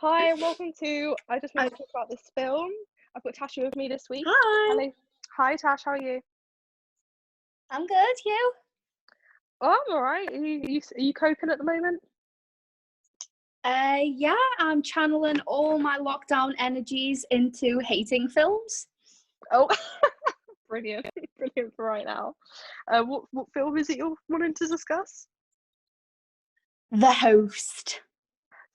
Hi, and welcome to I just want to talk about this film. I've got Tasha with me this week. Hi, Hello. Hi, Tash, how are you? I'm good. You? Oh, I'm all right. Are you coping at the moment? Yeah, I'm channeling all my lockdown energies into hating films. Oh, brilliant. Brilliant for right now. What film is it you're wanting to discuss? The Host,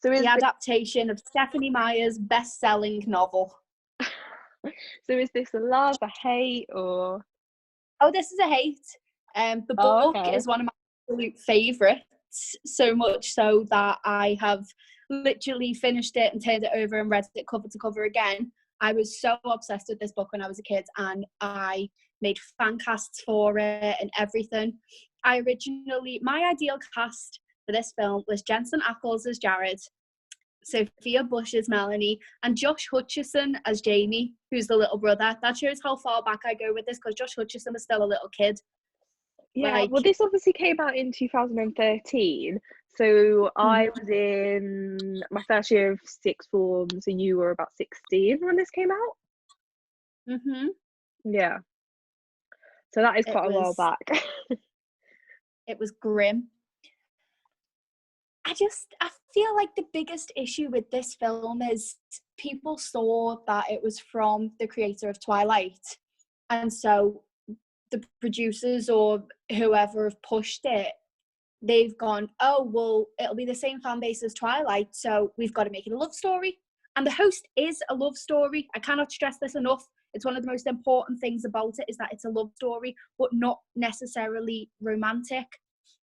So is the this, adaptation of Stephanie Meyer's best-selling novel. so is this a love, a hate, or? Oh, this is a hate. The Oh, book okay. is one of my absolute favourites, so much so that I have literally finished it and turned it over and read it cover to cover again. I was so obsessed with this book when I was a kid, and I made fan casts for it and everything. My ideal cast for this film was Jensen Ackles as Jared, Sophia Bush as Melanie, and Josh Hutcherson as Jamie, who's the little brother. That shows how far back I go with this, because Josh Hutcherson was still a little kid. Yeah, Like, well, this obviously came out in 2013. So I was in my first year of sixth form, so you were about 16 when this came out. mm-hmm. Yeah. So that is it quite a while was back. it was grim. I feel like the biggest issue with this film is people saw that it was from the creator of Twilight, and so the producers or whoever have pushed it, they've gone, oh well, it'll be the same fan base as Twilight, so we've got to make it a love story. And The Host is a love story. I cannot stress this enough. It's one of the most important things about it, is that it's a love story, but not necessarily romantic.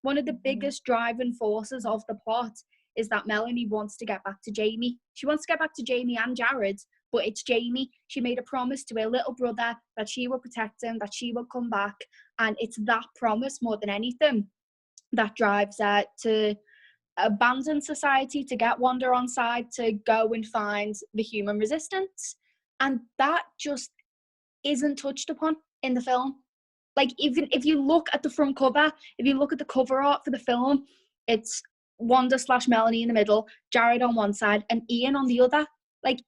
One of the biggest driving forces of the plot is that Melanie wants to get back to Jamie. She wants to get back to Jamie and Jared, but it's Jamie. She made a promise to her little brother that she would protect him, that she would come back. And it's that promise more than anything that drives her to abandon society, to get Wanda on side, to go and find the human resistance. And that just isn't touched upon in the film. Like, even if you look at the front cover, if you look at the cover art for the film, it's Wanda / Melanie in the middle, Jared on one side, and Ian on the other. Like,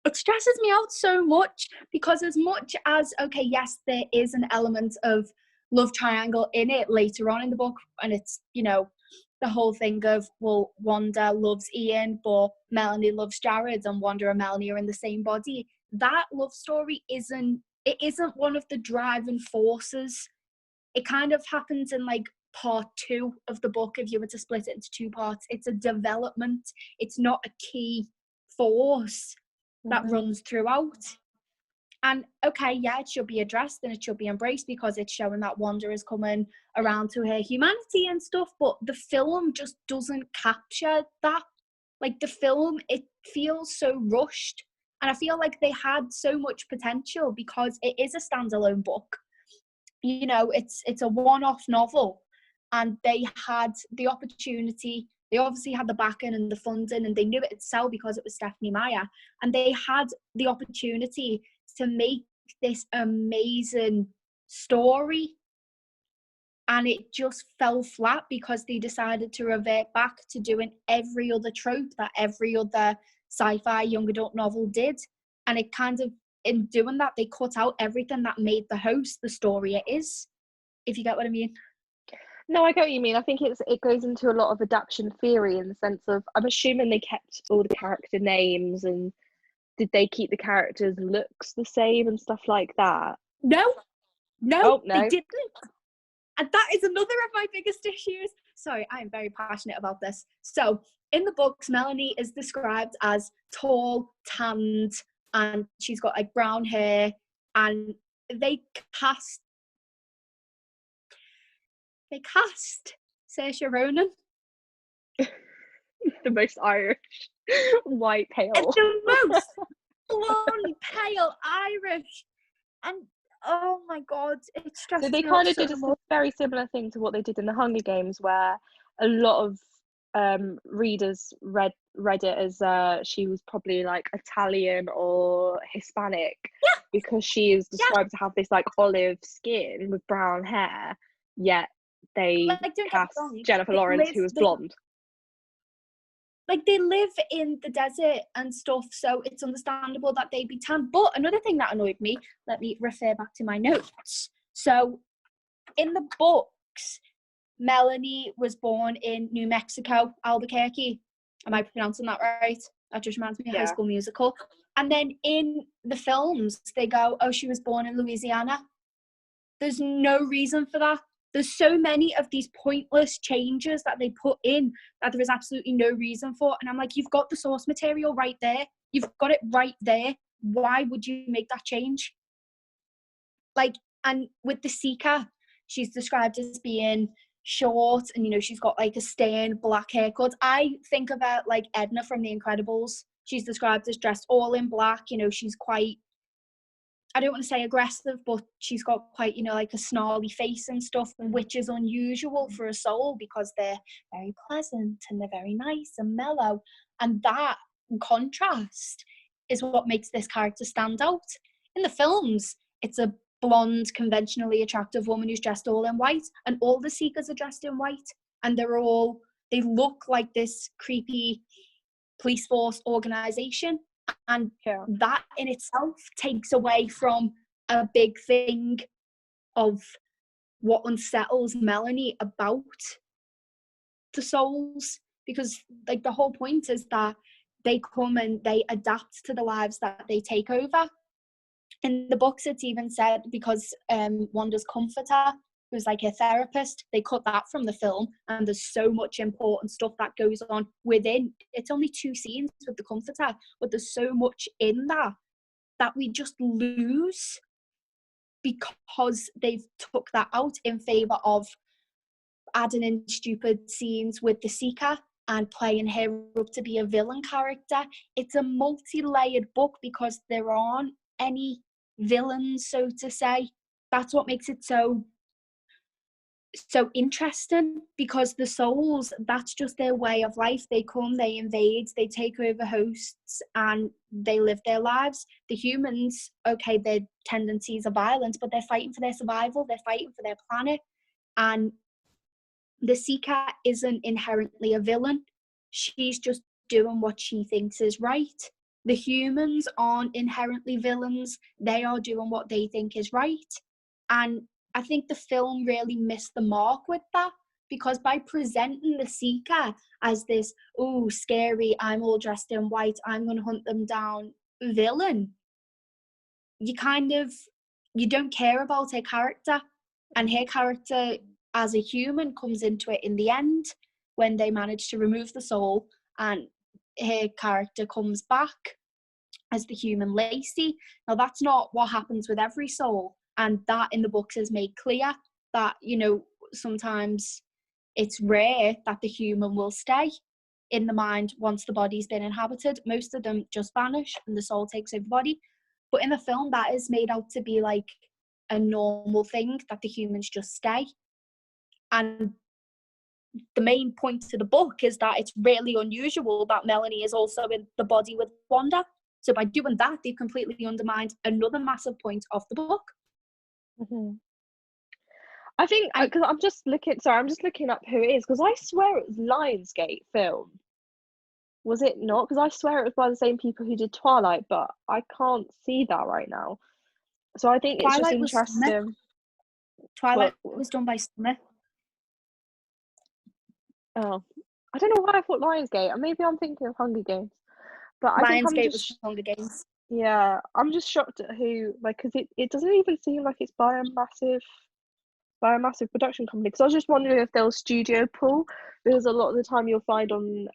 it stresses me out so much, because as much as, okay, yes, there is an element of love triangle in it later on in the book, and it's, the whole thing of, well, Wanda loves Ian, but Melanie loves Jared, and Wanda and Melanie are in the same body. That love story isn't one of the driving forces. It kind of happens in like part 2 of the book, if you were to split it into 2 parts. It's a development. It's not a key force that runs throughout. And okay, yeah, it should be addressed and it should be embraced, because it's showing that Wanda is coming around to her humanity and stuff, but the film just doesn't capture that. Like, the film, it feels so rushed, and I feel like they had so much potential, because it is a standalone book. It's a one-off novel, and they had the opportunity. They obviously had the backing and the funding, and they knew it'd sell because it was Stephanie Meyer, and they had the opportunity to make this amazing story, and it just fell flat because they decided to revert back to doing every other trope that every other sci-fi young adult novel did. And it kind of, in doing that, they cut out everything that made The Host the story it is, if you get what I mean. No, I get what you mean. I think it goes into a lot of adaptation theory, in the sense of, I'm assuming they kept all the character names, and did they keep the characters' looks the same and stuff like that? No, Oh, they no. didn't. And that is another of my biggest issues. Sorry, I am very passionate about this. So, in the books, Melanie is described as tall, tanned, and she's got like brown hair. And they cast Saoirse Ronan The most Irish white as pale. the most blonde, pale Irish. And oh my God, it So stresses they me out kind of so did a much. very similar thing to what they did in the Hunger Games, where a lot of readers read it as she was probably like Italian or Hispanic, Yeah, because she is yeah. described to have this like olive skin with brown hair, yet they Like, don't get me cast wrong. Jennifer Lawrence, who was blonde. like they live in the desert and stuff, so it's understandable that they'd be tan. But another thing that annoyed me, let me refer back to my notes. So in the books, Melanie was born in New Mexico, Albuquerque. Am I pronouncing that right? That just reminds me of High Yeah. School Musical. And then in the films, they go, oh, she was born in Louisiana. There's no reason for that. There's so many of these pointless changes that they put in that there is absolutely no reason for. And I'm like, you've got the source material right there. You've got it right there. Why would you make that change? Like, and with the Seeker, she's described as being short and, you know, she's got like a stained black haircut. I think about like Edna from The Incredibles. She's described as dressed all in black. You know, she's quite, I don't want to say aggressive, but she's got quite, you know, like a snarly face and stuff, which is unusual for a soul because they're very pleasant and they're very nice and mellow. And that contrast is what makes this character stand out. In the films, it's a blonde, conventionally attractive woman who's dressed all in white, and all the Seekers are dressed in white, and they look like this creepy police force organization. And that in itself takes away from a big thing of what unsettles Melanie about the souls, because like the whole point is that they come and they adapt to the lives that they take over. In the books, it's even said because Wanda's comforter, who's like a therapist, they cut that from the film, and there's so much important stuff that goes on within. It's only 2 scenes with the comforter, but there's so much in that we just lose because they've took that out in favor of adding in stupid scenes with the Seeker and playing her up to be a villain character. It's a multi-layered book because there aren't any villains, so to say. That's what makes it so interesting, because the souls, that's just their way of life. They come, they invade, they take over hosts, and they live their lives. The humans, okay, their tendencies are violent, but they're fighting for their survival, they're fighting for their planet. And the Seeker isn't inherently a villain. She's just doing what she thinks is right. The humans aren't inherently villains. They are doing what they think is right. And I think the film really missed the mark with that, because by presenting the Seeker as this, oh, scary, I'm all dressed in white, I'm going to hunt them down villain, you don't care about her character. And her character as a human comes into it in the end when they manage to remove the soul, and her character comes back as the human Lacey. Now, that's not what happens with every soul, and that in the books is made clear that, you know, sometimes it's rare that the human will stay in the mind once the body's been inhabited. Most of them just vanish and the soul takes over the body. But in the film, that is made out to be like a normal thing, that the humans just stay. And the main point to the book is that it's really unusual that Melanie is also in the body with Wanda. So by doing that, they've completely undermined another massive point of the book. Mm-hmm. I think because I'm just looking up who it is, because I swear it was Lionsgate film. Was it not? Because I swear it was by the same people who did Twilight, but I can't see that right now. So I think it's Twilight just was interesting. Twilight was done by Smith. Oh, I don't know why I thought Lionsgate. Maybe I'm thinking of Hunger Games. But I think I'm Lionsgate just, was Hunger Games. yeah, I'm just shocked at who, like, because it doesn't even seem like it's by a massive production company. Because I was just wondering if there was studio pull, because a lot of the time you'll find on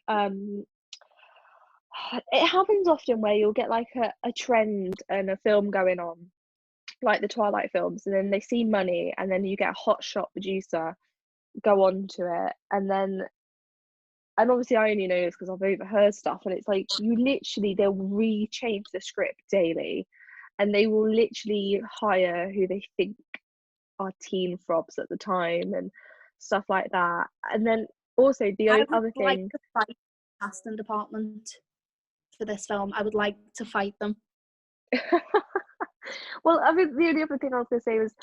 it happens often where you'll get like a trend and a film going on, like the Twilight films, and then they see money, and then you get a hot shot producer go on to it, and obviously I only know this because I've overheard stuff, and it's like they'll re-change the script daily, and they will literally hire who they think are teen frobs at the time and stuff like that. And then also the other like thing, to fight the casting department for this film. I would like to fight them. well, I mean, the only other thing I was going to say was,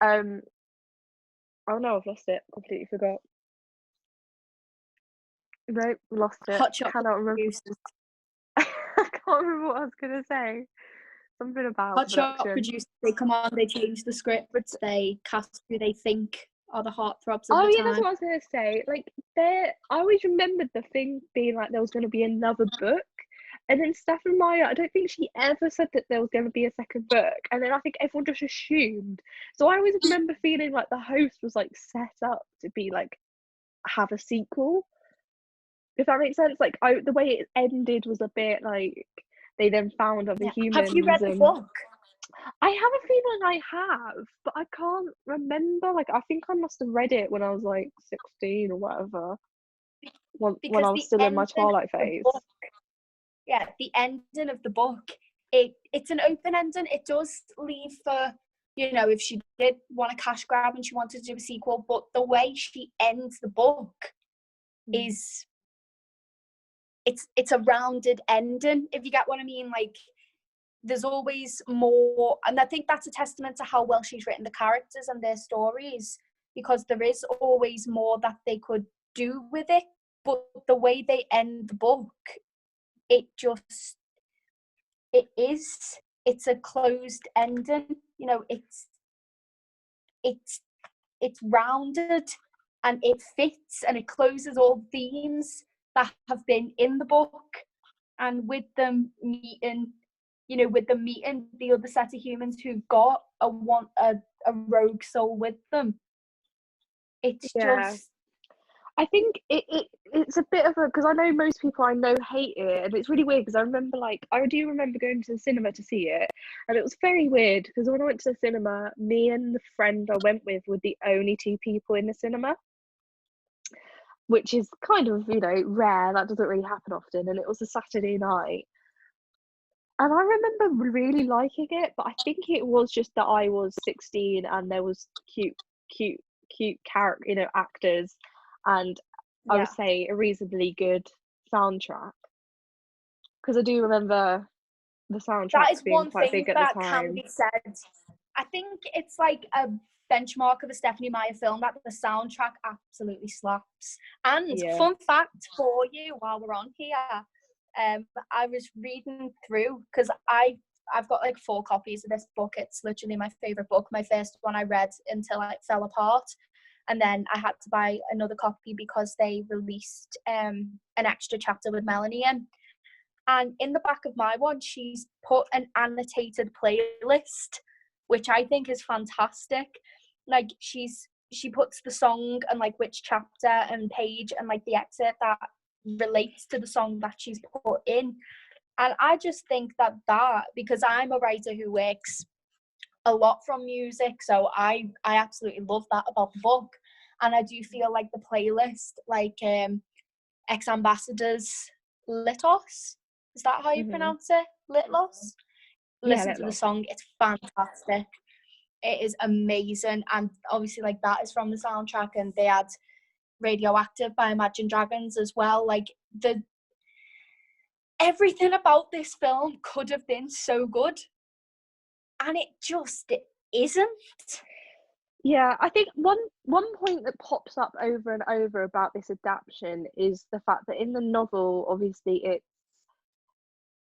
oh no, I've lost it, completely forgot. Nope, lost it. Hot chocolate Cannot remember. producers. I can't remember what I was gonna say. Something about Hot shot production. producers, they come on, they change the scripts, they cast who they think are the heartthrobs of Oh the yeah, that's time. what I was gonna say. Like there, I always remembered the thing being like there was gonna be another book, and then Stephanie Meyer, I don't think she ever said that there was gonna be a second book, and then I think everyone just assumed. So I always remember feeling like the host was like set up to be like have a sequel, if that makes sense. Like the way it ended was a bit like they then found other Yeah. Have you humans read the and book? I have a feeling I have, but I can't remember. Like, I think I must have read it when I was like 16 or whatever, when Because I was the still in my ending of Twilight the phase. book, yeah, the ending of the book, it's an open ending. It does leave for, you know, if she did want a cash grab and she wanted to do a sequel, but the way she ends the book is it's a rounded ending, if you get what I mean. Like, there's always more, and I think that's a testament to how well she's written the characters and their stories, because there is always more that they could do with it, but the way they end the book, it just it's a closed ending, you know. It's it's rounded, and it fits, and it closes all themes that have been in the book, and with them meeting, you know, with them meeting the other set of humans who've got a rogue soul with them. It's Yeah, just, I think it's a bit of a, because I know most people I know hate it, and it's really weird because I remember like I do remember going to the cinema to see it, and it was very weird because when I went to the cinema, me and the friend I went with were the only two people in the cinema, which is kind of, you know, rare. That doesn't really happen often, and it was a Saturday night. And I remember really liking it, but I think it was just that I was 16 and there was cute, cute, cute character, you know, actors, and I would yeah. say a reasonably good soundtrack. Because I do remember the That is soundtracks being one quite thing big at the that can time. be said. I think it's like a benchmark of a Stephanie Meyer film that the soundtrack absolutely slaps. And Yeah. fun fact for you while we're on here, I was reading through, because I've got like 4 copies of this book. It's literally my favorite book. My first one I read until it fell apart. And then I had to buy another copy because they released an extra chapter with Melanie in. And in the back of my one, she's put an annotated playlist, which I think is fantastic. Like, she puts the song and like which chapter and page and like the excerpt that relates to the song that she's put in. And I just think that because I'm a writer who works a lot from music, so I absolutely love that about the book. And I do feel like the playlist, like Ex Ambassadors Litos, is that how you Hmm. pronounce it? Litlos? Yeah, Listen let to the lost. song, it's fantastic. It is amazing. And obviously, like, that is from the soundtrack, and they had Radioactive by Imagine Dragons as well. Like, everything about this film could have been so good, and it just isn't. Yeah, I think one point that pops up over and over about this adaptation is the fact that in the novel, obviously,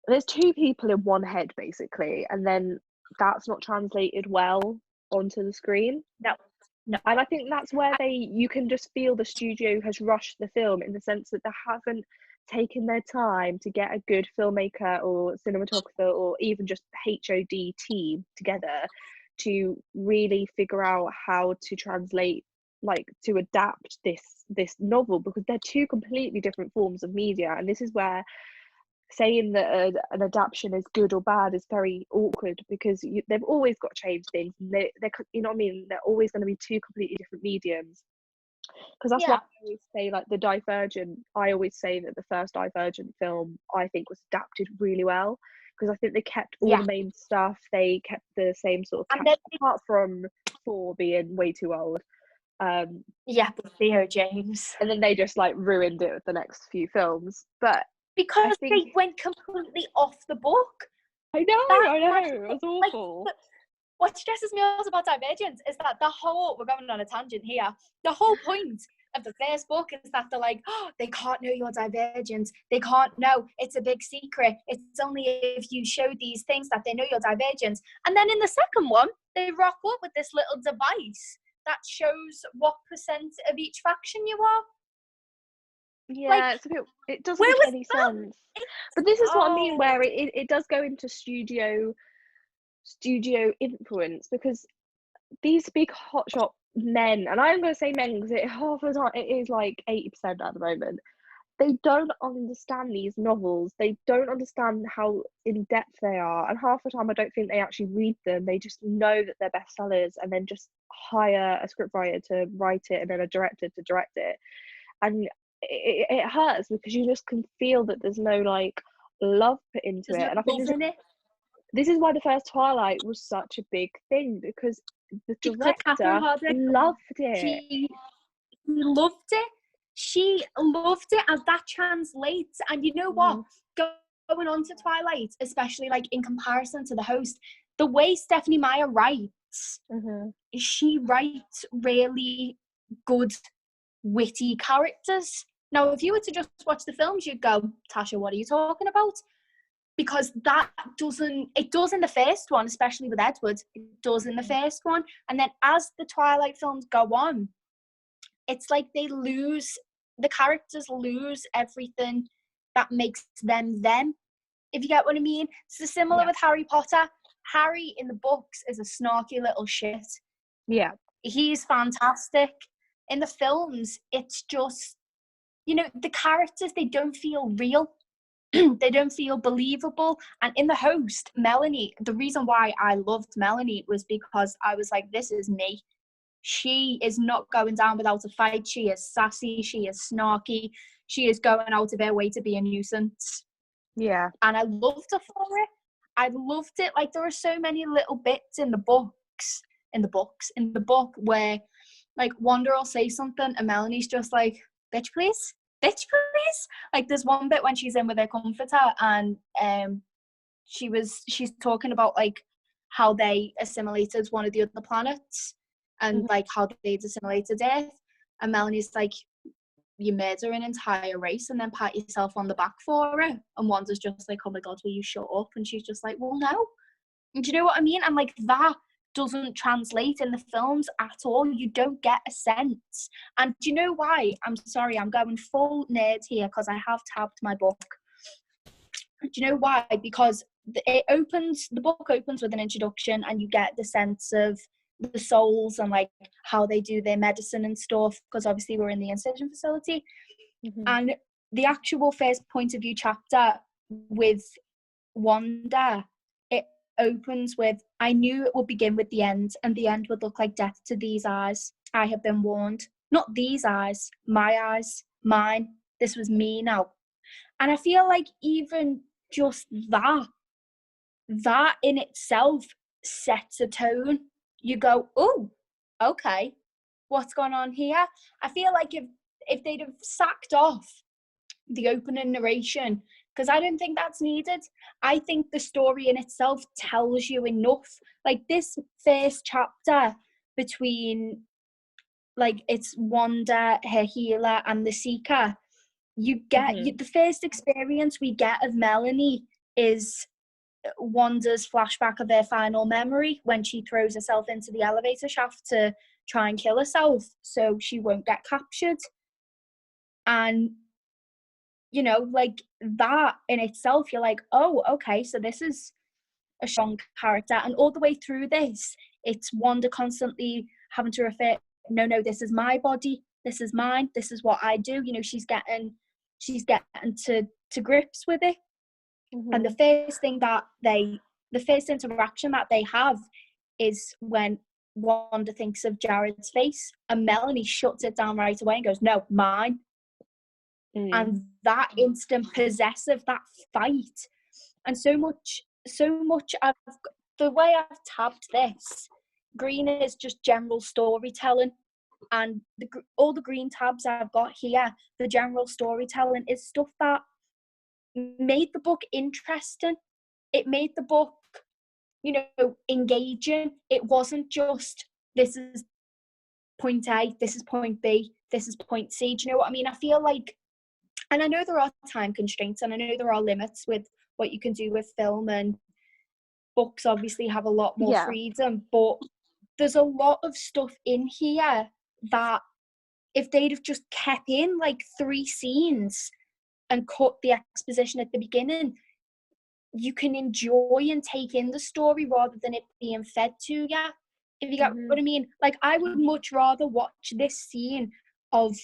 there's two people in one head basically, and then that's not translated well onto the screen. No, no. And I think that's where you can just feel the studio has rushed the film in the sense that they haven't taken their time to get a good filmmaker or cinematographer or even just HOD team together to really figure out how to translate, like to adapt this novel, because they're two completely different forms of media. And this is where saying that an adaptation is good or bad is very awkward, because they've always got to change things. They're, you know what I mean, they're always going to be two completely different mediums. Because that's why Yeah, I always say, like, the Divergent, I always say that the first Divergent film I think was adapted really well, because I think they kept all yeah. the main stuff, they kept the same sort of And then, apart from 4 being way too old. yeah, but Theo James. And then they just like ruined it with the next few films. But I Because think, they went completely off the book. I know, That's my it was like. awful. What stresses me out about Divergence is that we're going on a tangent here. The whole point of the first book is that they're like, oh, they can't know your divergent. They can't know. It's a big secret. It's only if you show these things that they know your divergent. And then in the second one, they rock up with this little device that shows what percent of each faction you are. Yeah, Like, it's a bit. It doesn't where make was any that? sense. But this is what I mean, Oh, where it does go into studio influence, because these big hotshot men, and I'm going to say men because half the time it is like 80% at the moment. They don't understand these novels. They don't understand how in depth they are, and half the time I don't think they actually read them. They just know that they're bestsellers, and then just hire a scriptwriter to write it, and then a director to direct it. And it hurts because you just can feel that there's no like love put into there's it. no And I think love in it. this is why the first Twilight was such a big thing, because the Because Catherine director Hardwicke, loved it. she loved it. She loved it, and that translates. And you know what? Going on to Twilight, especially like in comparison to the host, the way Stephanie Meyer writes, she writes really good, witty characters. Now, if you were to just watch the films, you'd go, Tasha, what are you talking about? Because that it does in the first one, especially with Edward, it does in the first one. And then as the Twilight films go on, it's like the characters lose everything that makes them them, if you get what I mean. So similar with Harry Potter. Harry in the books is a snarky little shit. Yeah. He's fantastic. In the films, it's just, the characters, they don't feel real. They don't feel believable. And in the host, Melanie, the reason why I loved Melanie was because I was like, this is me. She is not going down without a fight. She is sassy. She is snarky. She is going out of her way to be a nuisance. Yeah. And I loved her for it. I loved it. Like, there are so many little bits in the book where, like, Wanda will say something and Melanie's just like, bitch, please. Bitch, please. Like, there's one bit when she's in with her comforter and she's talking about, like, how they assimilated one of the other planets and, like, how they'd assimilated Earth. And Melanie's like, you murder an entire race and then pat yourself on the back for it. And Wanda's just like, oh my God, will you shut up? And she's just like, well, no. And do you know what I mean? And, like, that doesn't translate in the films at all. You don't get a sense. And do you know why? I'm sorry, I'm going full nerd here because I have tabbed my book. Do you know why? Because the book opens with an introduction and you get the sense of the souls and, like, how they do their medicine and stuff, because obviously we're in the incision facility. And the actual first point of view chapter with Wanda, it opens with, I knew it would begin with the end, and the end would look like death to these eyes. I have been warned. Not these eyes, my eyes, mine. This was me now. And I feel like even just that in itself sets a tone. You go, oh, okay, what's going on here? I feel like if they'd have sacked off the opening narration, because I don't think that's needed. I think the story in itself tells you enough. Like, this first chapter between, like, it's Wanda, her healer, and the Seeker, you get the first experience we get of Melanie is Wanda's flashback of her final memory when she throws herself into the elevator shaft to try and kill herself so she won't get captured. And, like, that in itself, you're like, oh, okay, so this is a strong character. And all the way through this, it's Wanda constantly having to refer, no, this is my body, this is mine, this is what I do. She's getting to grips with it. And the first interaction that they have is when Wanda thinks of Jared's face, and Melanie shuts it down right away and goes, no, mine. And that instant possessive, that fight, and so much the way I've tabbed this, green is just general storytelling, and all the green tabs I've got here, the general storytelling is stuff that made the book interesting. It made the book, engaging. It wasn't just, this is point A, this is point B, this is point C. Do you know what I mean? I feel like, and I know there are time constraints and I know there are limits with what you can do with film, and books obviously have a lot more Yeah. freedom, but there's a lot of stuff in here that if they'd have just kept in like 3 scenes and cut the exposition at the beginning, you can enjoy and take in the story rather than it being fed to you. If you get what I mean. Like, I would much rather watch this scene of,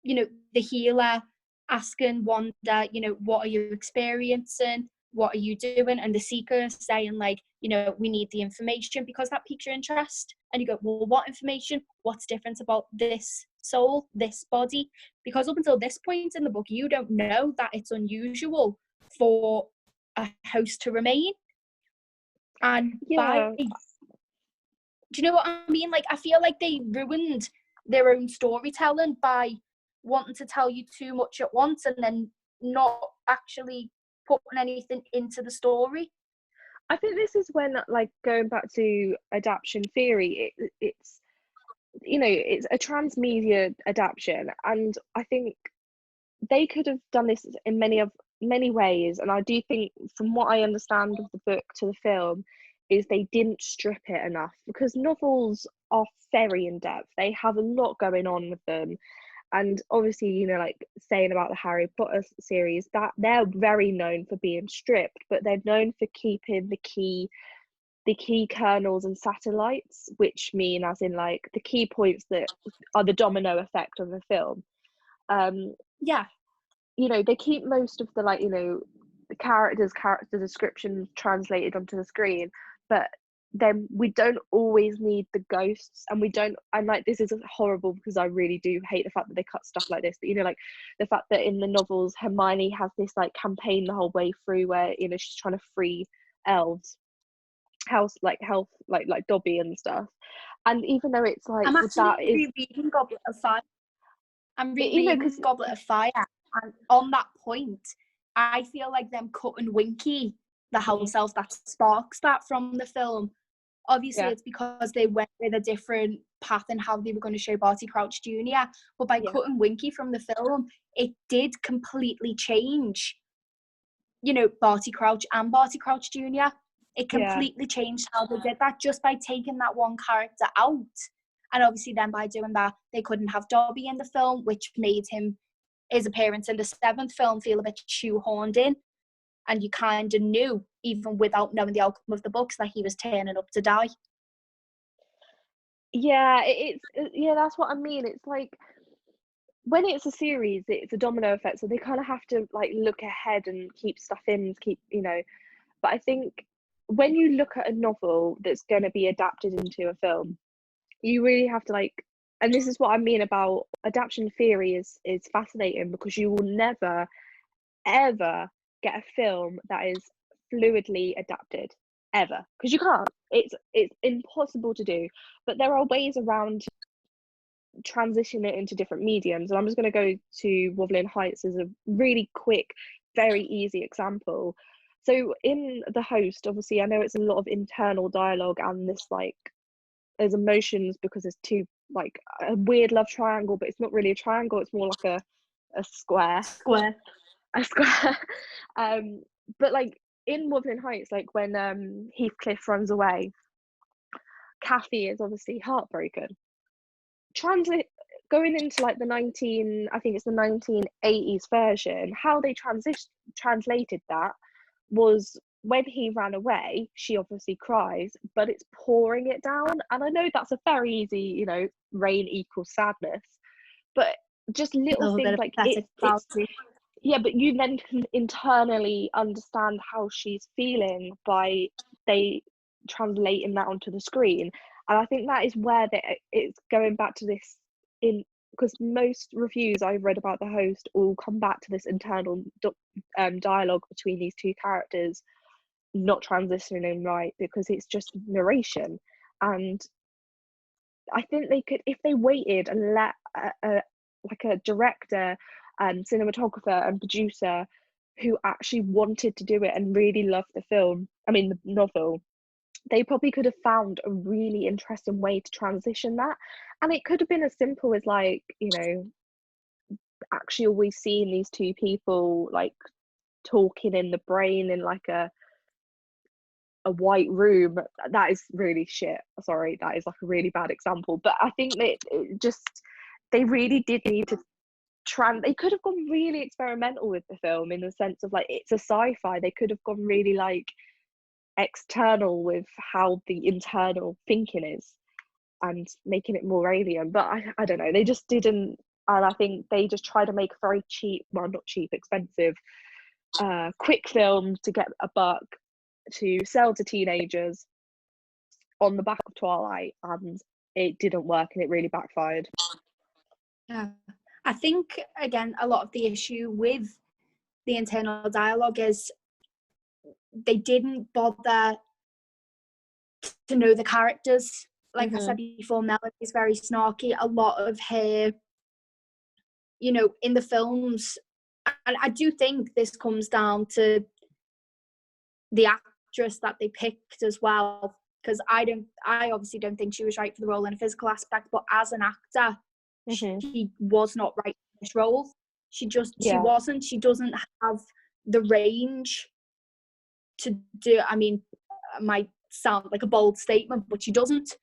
you know, the healer asking Wanda, you know, what are you experiencing? What are you doing? And the seeker saying, like, you know, we need the information because that piques your interest. And you go, well, what information? What's different about this soul, this body? Because up until this point in the book, you don't know that it's unusual for a host to remain. And Yeah. do you know what I mean? Like, I feel like they ruined their own storytelling by wanting to tell you too much at once and then not actually putting anything into the story. I think this is when, like, going back to adaptation theory, it's, you know, it's a transmedia adaptation, and I think they could have done this in many ways. And I do think, from what I understand of the book to the film, is they didn't strip it enough, because novels are very in depth. They have a lot going on with them, and obviously, you know, like saying about the Harry Potter series, that they're very known for being stripped, but they're known for keeping the key kernels and satellites, which mean, as in, like, the key points that are the domino effect of a film. Yeah. You know, they keep most of the, like, you know, the character descriptions translated onto the screen, but then we don't always need the ghosts, and we don't, and, like, this is horrible because I really do hate the fact that they cut stuff like this, but, you know, like the fact that in the novels Hermione has this, like, campaign the whole way through where, you know, she's trying to free elves, like Dobby and stuff, and even though it's like, I'm with that actually is, rereading Goblet of Fire. I'm you know, because rereading Goblet of Fire, and on that point, I feel like them cutting Winky, the house elf that sparks that from the film. Obviously, yeah, it's because they went with a different path in how they were going to show Barty Crouch Jr. But by yeah, cutting Winky from the film, it did completely change, you know, Barty Crouch and Barty Crouch Jr. It yeah. completely changed how they did that just by taking that one character out. And obviously then by doing that, they couldn't have Dobby in the film, which made his appearance in the 7th film feel a bit shoehorned in. And you kind of knew, even without knowing the outcome of the books, that he was turning up to die. Yeah, yeah, that's what I mean. It's like, when it's a series, it's a domino effect, so they kind of have to, like, look ahead and keep stuff in, keep, you know. But I think when you look at a novel that's going to be adapted into a film, you really have to, like, and this is what I mean about adaptation theory is fascinating, because you will never ever get a film that is fluidly adapted, ever, because you can't. It's impossible to do. But there are ways around transition it into different mediums, and I'm just going to go to Wuthering Heights as a really quick, very easy example. So in The Host, obviously, I know it's a lot of internal dialogue, and this, like, there's emotions because there's two, like, a weird love triangle, but it's not really a triangle, it's more like a square. A square. But, like, in Wuthering Heights, like, when Heathcliff runs away, Kathy is obviously heartbroken. Translate Going into, like, I think it's the 1980s version, how they translated that was, when he ran away, she obviously cries, but it's pouring it down. And I know that's a very easy, you know, rain equals sadness, but just A little little bit things of like pathetic it's quality. yeah, but you then can internally understand how she's feeling by they translating that onto the screen. And I think that is where it's going back to this, in because most reviews I've read about The Host all come back to this internal dialogue between these two characters not transitioning right, because it's just narration. And I think they could, if they waited and let like a director and cinematographer and producer who actually wanted to do it and really loved the film, I mean the novel, they probably could have found a really interesting way to transition that. And it could have been as simple as, like, you know, actually always seeing these two people like talking in the brain in like a white room. That is really shit. Sorry, that is like a really bad example. But I think that it just, they really did need to they could have gone really experimental with the film, in the sense of, like, it's a sci-fi. They could have gone really like external with how the internal thinking is, and making it more alien. But I don't know, they just didn't. And I think they just try to make a very cheap, well, not cheap, expensive, quick film to get a buck to sell to teenagers on the back of Twilight, and it didn't work, and it really backfired. Yeah. I think, again, a lot of the issue with the internal dialogue is they didn't bother to know the characters. Like I said before, Melanie is very snarky. A lot of her, you know, in the films, and I do think this comes down to the actress that they picked as well, because I obviously don't think she was right for the role in a physical aspect, but as an actor, she was not right for this role. She wasn't. She doesn't have the range to do. I mean, it might sound like a bold statement, but she doesn't.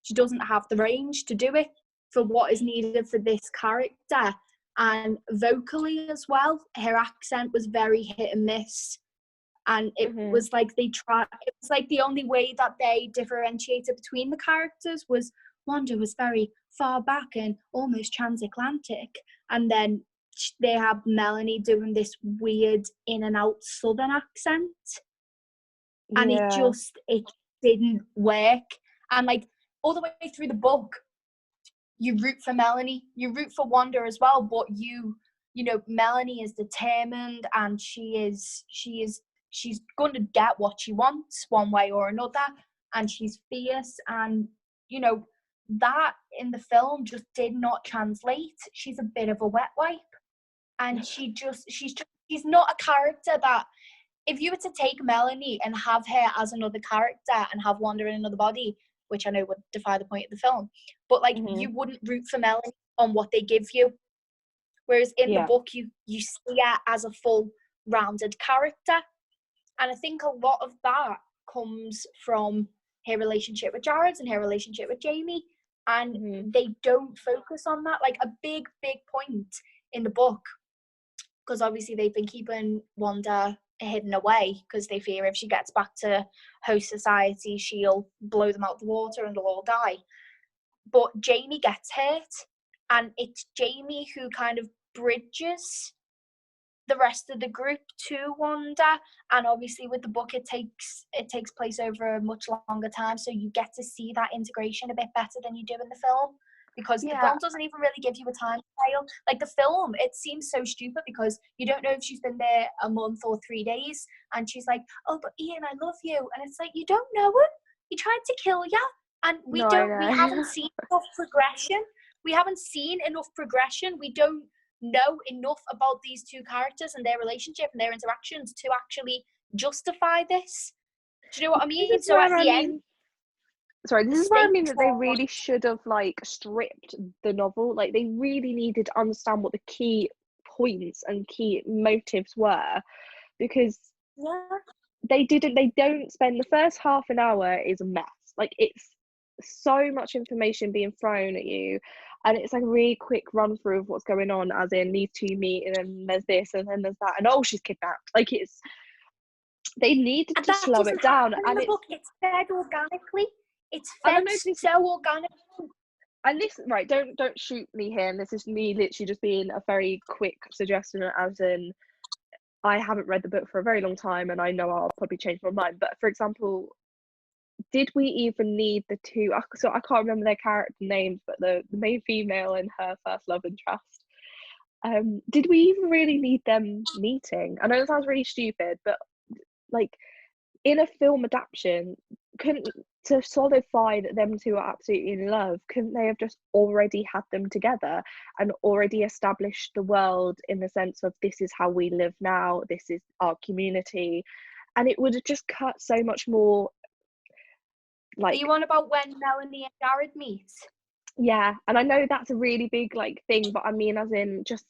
She doesn't have the range to do it for what is needed for this character. And vocally as well, her accent was very hit and miss. And it was like it was like the only way that they differentiated between the characters was Wanda was very far back and almost transatlantic, and then they have Melanie doing this weird in and out southern accent, and it didn't work. And like all the way through the book, you root for Melanie, you root for Wanda as well, but you know, Melanie is determined, and she's going to get what she wants one way or another, and she's fierce. And you know, that in the film just did not translate. She's a bit of a wet wipe, and she's not a character that, if you were to take Melanie and have her as another character and have Wanda in another body, which I know would defy the point of the film, but like you wouldn't root for Melanie on what they give you. Whereas in the book, you see her as a full rounded character. And I think a lot of that comes from her relationship with Jared and her relationship with Jamie. And they don't focus on that. Like a big point in the book, because obviously they've been keeping Wanda hidden away because they fear if she gets back to host society, she'll blow them out the water and they'll all die. But Jamie gets hurt, and it's Jamie who kind of bridges the rest of the group to Wanda. And obviously with the book, it takes place over a much longer time, so you get to see that integration a bit better than you do in the film, because the film doesn't even really give you a time scale. Like the film, it seems so stupid because you don't know if she's been there a month or 3 days, and she's like, oh, but Ian, I love you. And it's like, you don't know him. He tried to kill you. And we haven't seen enough progression. We haven't seen enough progression. We don't know enough about these two characters and their relationship and their interactions to actually justify this. Do you know what I mean? So at the end, this is where I mean that they really should have like stripped the novel. Like they really needed to understand what the key points and key motives were, because they don't spend the first half an hour is a mess. Like it's so much information being thrown at you, and it's like a really quick run through of what's going on, as in these two meet and then there's this and then there's that, and oh, she's kidnapped. Like it's, they needed to slow it down. And the book, it's fed organically. It's fed so organically. And this, right, don't shoot me here, and this is me literally just being a very quick suggestion, as in I haven't read the book for a very long time and I know I'll probably change my mind. But for example, did we even need the two, so I can't remember their character names, but the main female and her first love interest, did we even really need them meeting? I know it sounds really stupid, but like in a film adaptation, couldn't, to solidify that them two are absolutely in love, couldn't they have just already had them together and already established the world in the sense of this is how we live now, this is our community, and it would have just cut so much more Are like, you on about when Melanie and Jared meet? yeah, and I know that's a really big like thing, but I mean as in just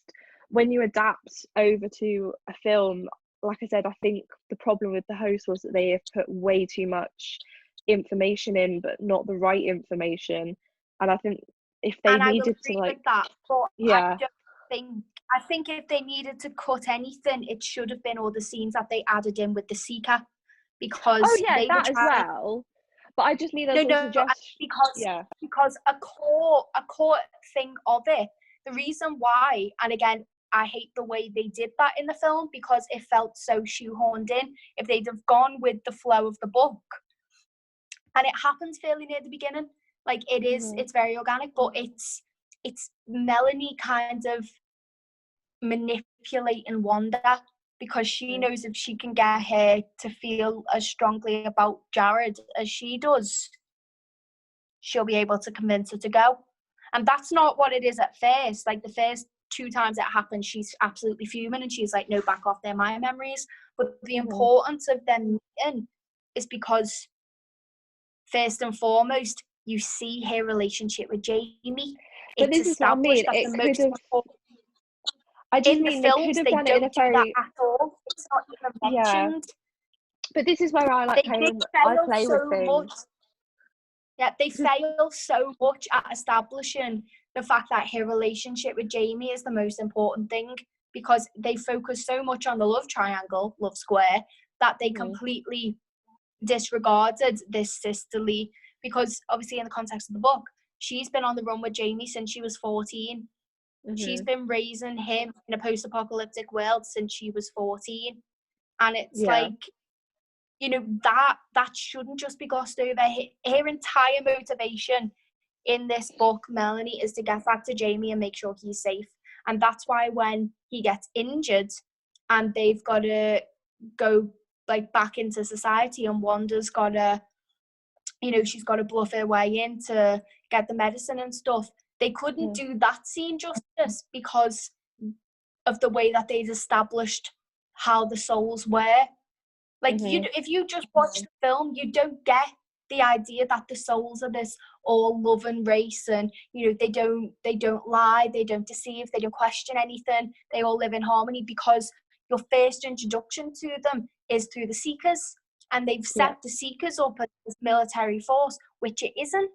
when you adapt over to a film, like I said, I think the problem with The Host was that they have put way too much information in, but not the right information. And I think if they And I needed to agree with like, that, but yeah, I think if they needed to cut anything, it should have been all the scenes that they added in with the Seeker, oh because yeah, they were that as trying. well. But I just mean No, as a no, suggestion. because Yeah. a core thing of it. The reason why, and again, I hate the way they did that in the film because it felt so shoehorned in. If they'd have gone with the flow of the book, and it happens fairly near the beginning, like it's very organic, but it's Melanie kind of manipulating Wanda because she knows if she can get her to feel as strongly about Jared as she does, she'll be able to convince her to go. And that's not what it is at first. Like the first 2 times it happens, she's absolutely fuming and she's like, no, back off, they're my memories. But the importance of them meeting is because, first and foremost, you see her relationship with Jamie. But It's this is what I mean. established that It the could most have, important. I just In the mean they could films, have they done it in a don't do that very, at all. It's not even yeah. mentioned. But this is where I like They I fail play with so things. much. Yeah, they fail so much at establishing the fact that her relationship with Jamie is the most important thing, because they focus so much on the love triangle, love square, that they completely disregarded this sisterly, because obviously in the context of the book, she's been on the run with Jamie since she was 14. She's been raising him in a post-apocalyptic world since she was 14. And it's Yeah. like, that shouldn't just be glossed over. Her entire motivation in this book, Melanie, is to get back to Jamie and make sure he's safe. And that's why when he gets injured and they've got to go like back into society, and Wanda's got to, she's got to bluff her way in to get the medicine and stuff, they couldn't do that scene justice because of the way that they've established how the souls were. Like, if you just watch the film, you don't get the idea that the souls are this all loving race, and they don't lie, they don't deceive, they don't question anything, they all live in harmony, because your first introduction to them is through the Seekers, and they've set the Seekers up as this military force, which it isn't.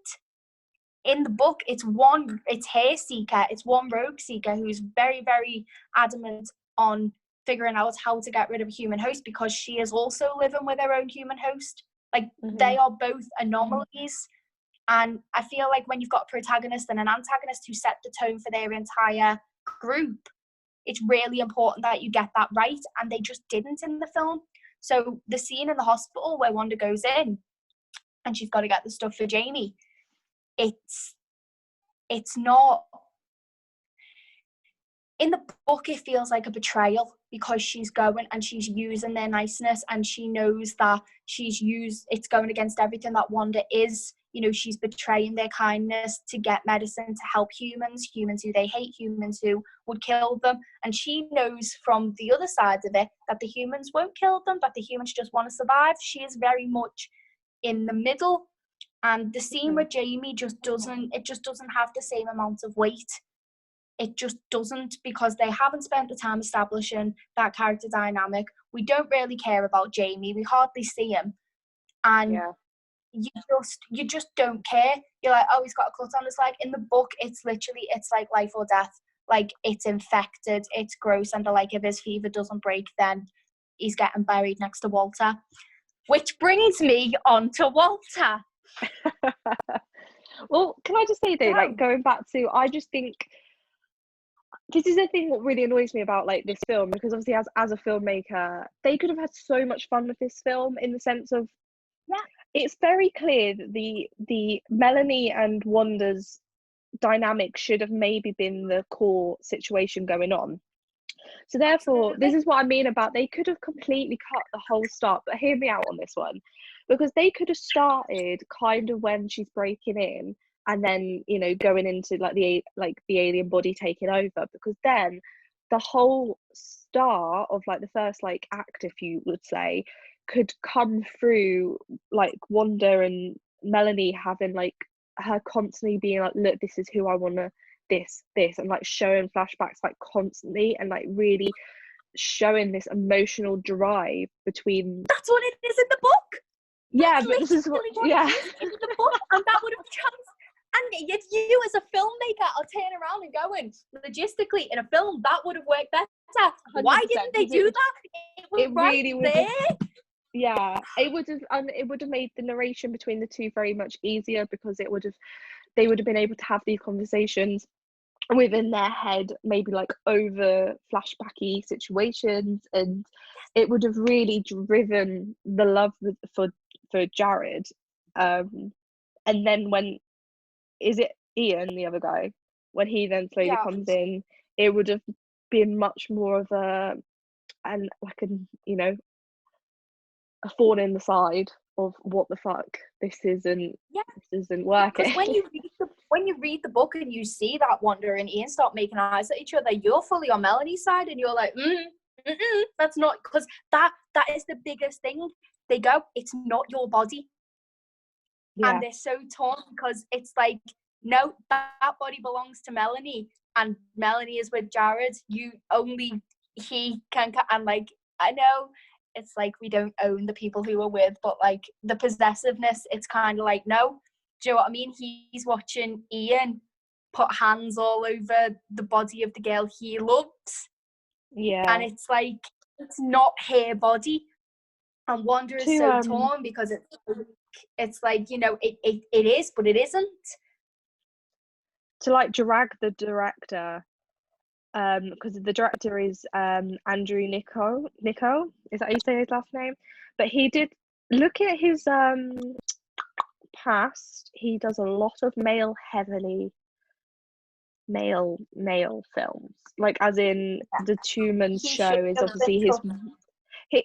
In the book, it's her Seeker, it's one rogue Seeker who's very, very adamant on figuring out how to get rid of a human host, because she is also living with her own human host. Like, they are both anomalies. And I feel like when you've got a protagonist and an antagonist who set the tone for their entire group, it's really important that you get that right, and they just didn't in the film. So the scene in the hospital where Wanda goes in and she's got to get the stuff for Jamie, it's not, in the book it feels like a betrayal, because she's going and she's using their niceness, and she knows that it's going against everything that Wanda is. She's betraying their kindness to get medicine to help humans who they hate, humans who would kill them. And she knows from the other side of it that the humans won't kill them, that the humans just want to survive. She is very much in the middle. And the scene with Jamie just doesn't have the same amount of weight. It just doesn't, because they haven't spent the time establishing that character dynamic. We don't really care about Jamie. We hardly see him. And you just don't care. You're like, oh, he's got a cut on his leg. In the book, it's like life or death. Like, it's infected, it's gross, and like, if his fever doesn't break, then he's getting buried next to Walter. Which brings me on to Walter. Well, can I just say though, like, going back to, I just think this is the thing that really annoys me about like this film, because obviously as a filmmaker, they could have had so much fun with this film, in the sense of, it's very clear that the Melanie and Wanda's dynamic should have maybe been the core situation going on. So therefore, this is what I mean about, they could have completely cut the whole start. But hear me out on this one, because they could have started kind of when she's breaking in, and then going into like the alien body taking over, because then the whole start of like the first like act, if you would say, could come through like Wanda and Melanie having like her constantly being like, look, this is who I want to, this, and like showing flashbacks like constantly, and like really showing this emotional drive between. That's what it is in the book. Yeah, That's but this is what, literally yeah. it is in the book, and that would have and yet you as a filmmaker are turning around and going, logistically in a film that would have worked better. Why didn't they do that? It was It right really would there. Yeah, it would have, and it would have made the narration between the two very much easier, because they would have been able to have these conversations within their head, maybe like over flashbacky situations, and it would have really driven the love for Jared. And then when, is it Ian, the other guy, when he then slowly comes in, it would have been much more of a, and like a, you know, a thorn in the side of what the fuck, this isn't working. Because when you read the book and you see that Wanda and Ian start making eyes at each other, you're fully on Melanie's side, and you're like, that's not, because that is the biggest thing. They go, it's not your body. Yeah. And they're so torn, because it's like, no, that body belongs to Melanie, and Melanie is with Jared. He can, and like, I know it's like we don't own the people who we're with, but like the possessiveness, it's kind of like, no, do you know what I mean? He's watching Ian put hands all over the body of the girl he loves. Yeah. And it's like, it's not her body. And Wanda is so torn, because it's like, you know, it is, but it isn't. To like drag the director, because the director is Andrew Niccol, is that how you say his last name? But he did, look at his past, he does a lot of male films, like as in the Truman Show is obviously his.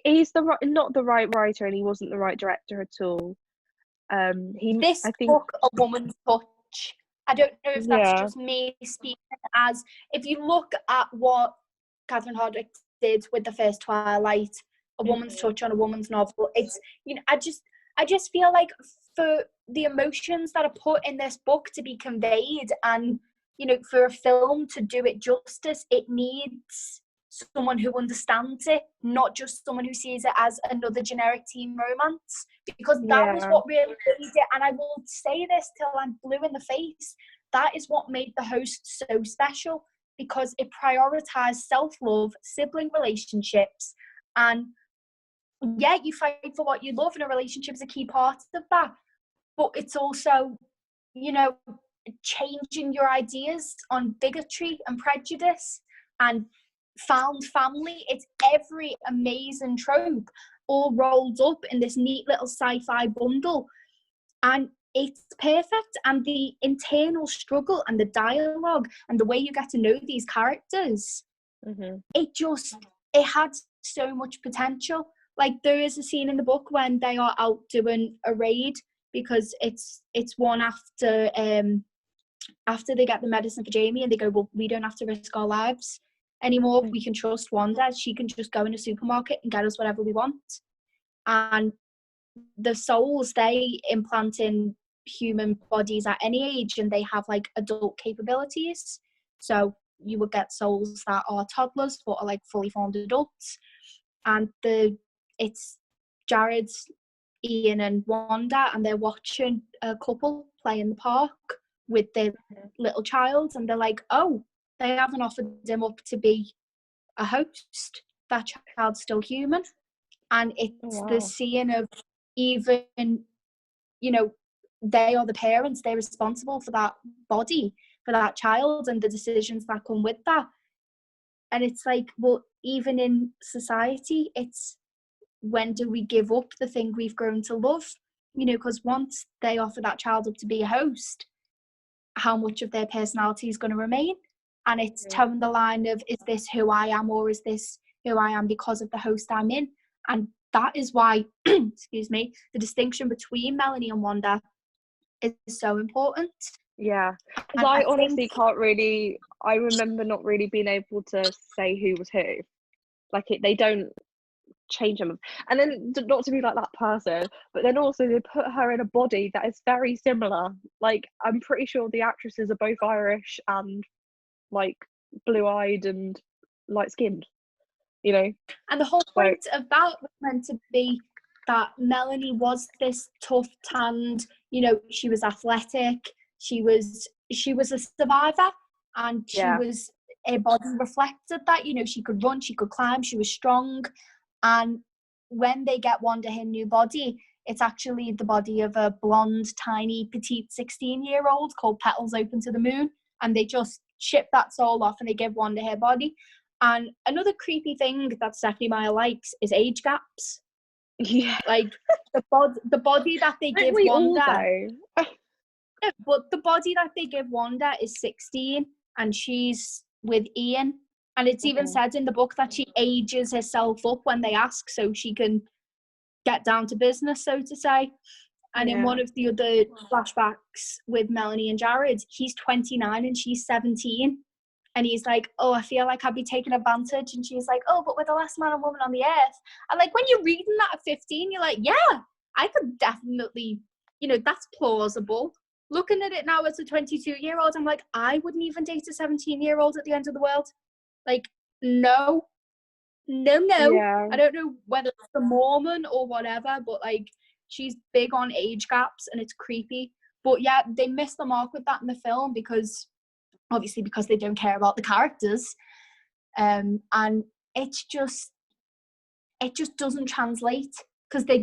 He's not the right writer, and he wasn't the right director at all. This book, A Woman's Touch, I don't know if that's just me speaking, as if you look at what Catherine Hardwicke did with the first Twilight, A Woman's Touch on a woman's novel, it's, you know, I just feel like for the emotions that are put in this book to be conveyed, and, you know, for a film to do it justice, it needs someone who understands it, not just someone who sees it as another generic teen romance, because that was what really made it. And I will say this till I'm blue in the face, that is what made The Host so special, because it prioritized self-love, sibling relationships, and yeah, you fight for what you love, and a relationship is a key part of that, but it's also, you know, changing your ideas on bigotry and prejudice and found family. It's every amazing trope all rolled up in this neat little sci-fi bundle, and it's perfect. And the internal struggle and the dialogue and the way you get to know these characters, it had so much potential. Like, there is a scene in the book when they are out doing a raid, because it's one after they get the medicine for Jamie, and they go, well, we don't have to risk our lives anymore. We can trust Wanda. She can just go in a supermarket and get us whatever we want. And the souls, they implant in human bodies at any age, and they have like adult capabilities. So you would get souls that are toddlers but are like fully formed adults. And it's Jared's, Ian and Wanda, and they're watching a couple play in the park with their little child, and they're like, oh, they haven't offered him up to be a host. That child's still human. And it's the seeing of, even, you know, they are the parents, they're responsible for that body, for that child, and the decisions that come with that. And it's like, well, even in society, it's, when do we give up the thing we've grown to love? You know, because once they offer that child up to be a host, how much of their personality is going to remain? And it's towing the line of, is this who I am, or is this who I am because of the host I'm in? And that is why, excuse me, the distinction between Melanie and Wanda is so important. Yeah, because I honestly can't really, I remember not really being able to say who was who. Like, they don't change them. And then not to be like that person, but then also they put her in a body that is very similar. Like, I'm pretty sure the actresses are both Irish and like blue-eyed and light-skinned, you know. And the whole So point of that was meant to be that Melanie was this tough, tanned, you know, she was athletic, she was a survivor, and yeah, her body reflected that, you know, she could run, she could climb, she was strong. And when they get Wanda her new body, it's actually the body of a blonde, tiny, petite 16-year-old called Petals Open to the Moon. And they just ship that soul off and they give Wanda her body. And another creepy thing that Stephanie Meyer likes is age gaps. yeah. Like the body that they Don't give we all Wanda, though? but the body that they give Wanda is 16 and she's with Ian. And it's even said in the book that she ages herself up when they ask so she can get down to business, so to say. And in one of the other flashbacks with Melanie and Jared, he's 29 and she's 17. And he's like, oh, I feel like I'd be taken advantage. And she's like, oh, but we're the last man and woman on the earth. And like, when you're reading that at 15, you're like, yeah, I could definitely, you know, that's plausible. Looking at it now as a 22-year-old, I'm like, I wouldn't even date a 17-year-old at the end of the world. Like, no. Yeah. I don't know whether it's the Mormon or whatever, but like, she's big on age gaps and it's creepy. But yeah, they missed the mark with that in the film because they don't care about the characters. And it just doesn't translate because they